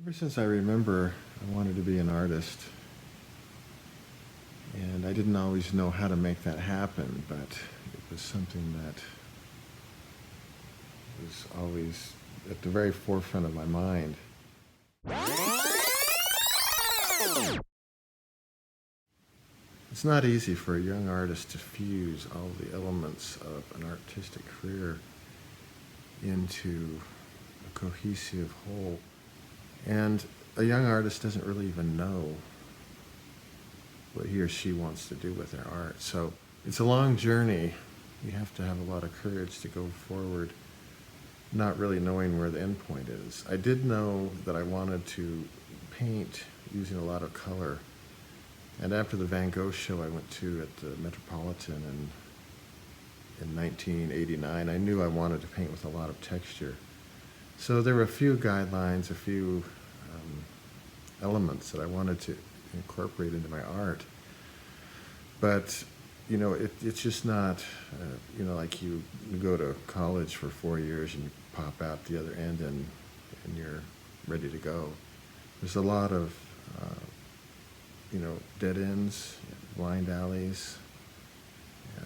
Ever since I remember, I wanted to be an artist, and I didn't always know how to make that happen, but it was something that was always at the very forefront of my mind. It's not easy for a young artist to fuse all the elements of an artistic career into a cohesive whole. And a young artist doesn't really even know what he or she wants to do with their art. So it's a long journey. You have to have a lot of courage to go forward, not really knowing where the end point is. I did know that I wanted to paint using a lot of color. And after the Van Gogh show I went to at the Metropolitan in 1989, I knew I wanted to paint with a lot of texture. So there were a few guidelines, a few elements that I wanted to incorporate into my art. But, it's just not, like you go to college for 4 years and you pop out the other end and you're ready to go. There's a lot of, dead ends, blind alleys,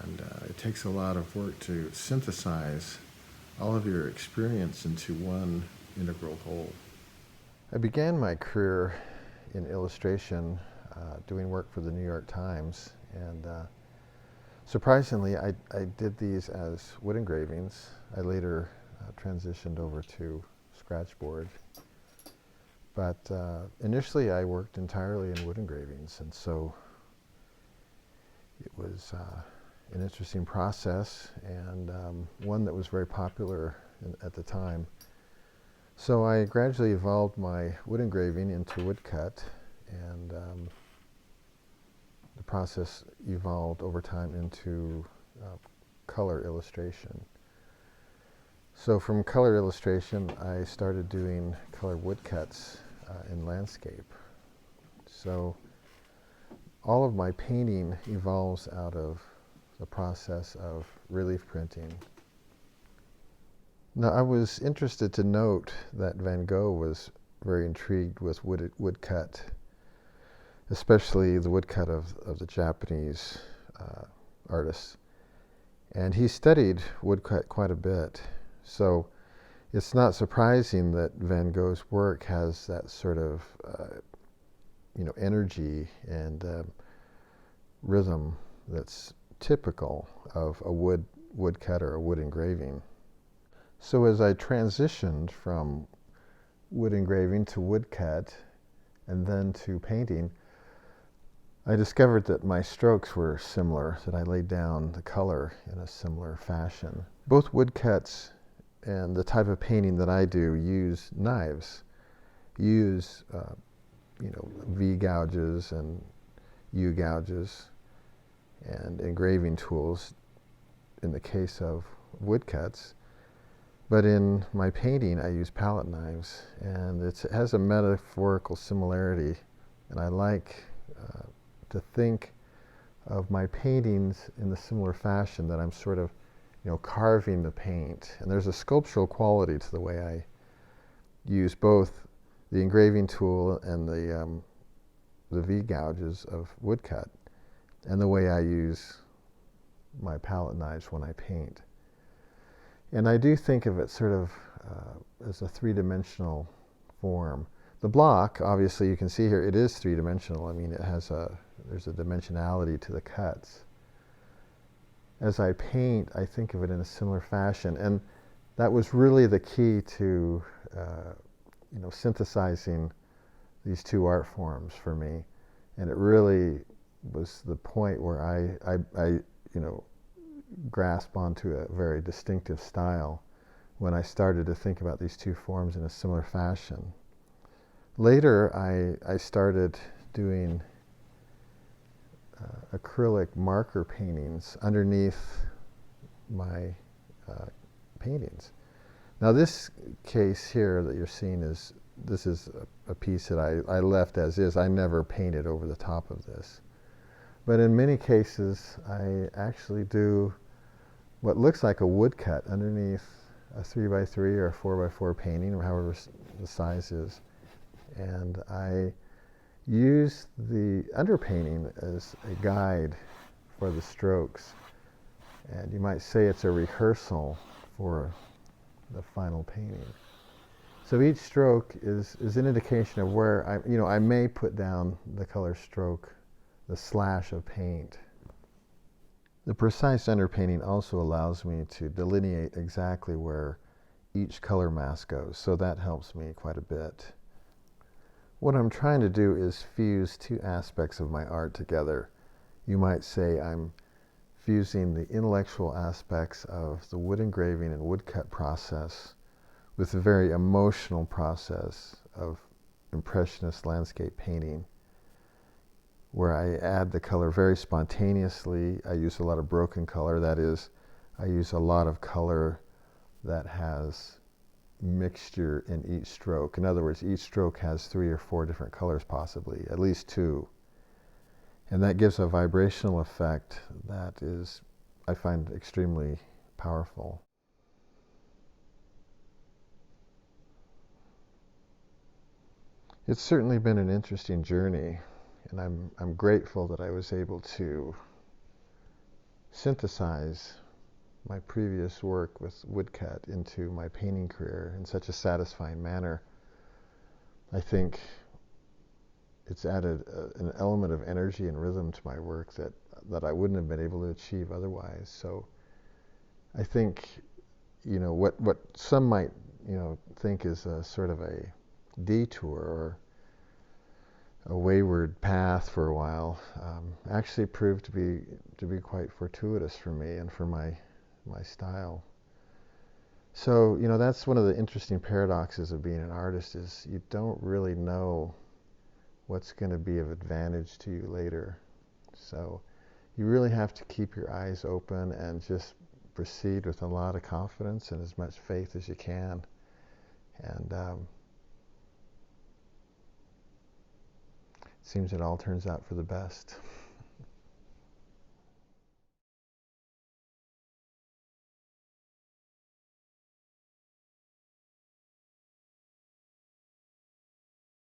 and it takes a lot of work to synthesize all of your experience into one integral whole. I began my career in illustration doing work for the New York Times, and surprisingly I did these as wood engravings. I later transitioned over to scratchboard, but initially I worked entirely in wood engravings, and so it was an interesting process, and one that was very popular at the time. So I gradually evolved my wood engraving into woodcut, and the process evolved over time into color illustration. So from color illustration, I started doing color woodcuts in landscape. So all of my painting evolves out of the process of relief printing. Now, I was interested to note that Van Gogh was very intrigued with woodcut, especially the woodcut of the Japanese artists. And he studied woodcut quite a bit. So it's not surprising that Van Gogh's work has that sort of energy and rhythm that's typical of a woodcut or a wood engraving. So as I transitioned from wood engraving to woodcut and then to painting, I discovered that my strokes were similar, that I laid down the color in a similar fashion. Both woodcuts and the type of painting that I do use knives, use V gouges and U gouges and engraving tools in the case of woodcuts. But in my painting, I use palette knives, and it has a metaphorical similarity, and I like to think of my paintings in the similar fashion, that I'm sort of, carving the paint. And there's a sculptural quality to the way I use both the engraving tool and the V gouges of woodcut, and the way I use my palette knives when I paint. And I do think of it sort of as a three-dimensional form. The block, obviously, you can see here, it is three-dimensional. I mean, there's a dimensionality to the cuts. As I paint, I think of it in a similar fashion, and that was really the key to synthesizing these two art forms for me. And it really was the point where I grasp onto a very distinctive style when I started to think about these two forms in a similar fashion. Later, I started doing acrylic marker paintings underneath my paintings. Now, this case here that you're seeing is a piece that I left as is. I never painted over the top of this. But in many cases, I actually do what looks like a woodcut underneath a 3x3 or a 4x4 painting, or however the size is. and I use the underpainting as a guide for the strokes. And you might say it's a rehearsal for the final painting. So each stroke is an indication of where I may put down the color stroke, the slash of paint. The precise underpainting also allows me to delineate exactly where each color mask goes, so that helps me quite a bit. What I'm trying to do is fuse two aspects of my art together. You might say I'm fusing the intellectual aspects of the wood engraving and woodcut process with the very emotional process of impressionist landscape painting, where I add the color very spontaneously. I use a lot of broken color. That is, I use a lot of color that has mixture in each stroke. In other words, each stroke has 3 or 4 different colors possibly, at least 2. And that gives a vibrational effect that is, I find, extremely powerful. It's certainly been an interesting journey, and I'm grateful that I was able to synthesize my previous work with woodcut into my painting career in such a satisfying manner. I think it's added an element of energy and rhythm to my work that I wouldn't have been able to achieve otherwise. So I think, what some might, think is a sort of a detour or a wayward path for a while, actually proved to be quite fortuitous for me and for my style. So, that's one of the interesting paradoxes of being an artist, is you don't really know what's going to be of advantage to you later. So you really have to keep your eyes open and just proceed with a lot of confidence and as much faith as you can. And it seems it all turns out for the best.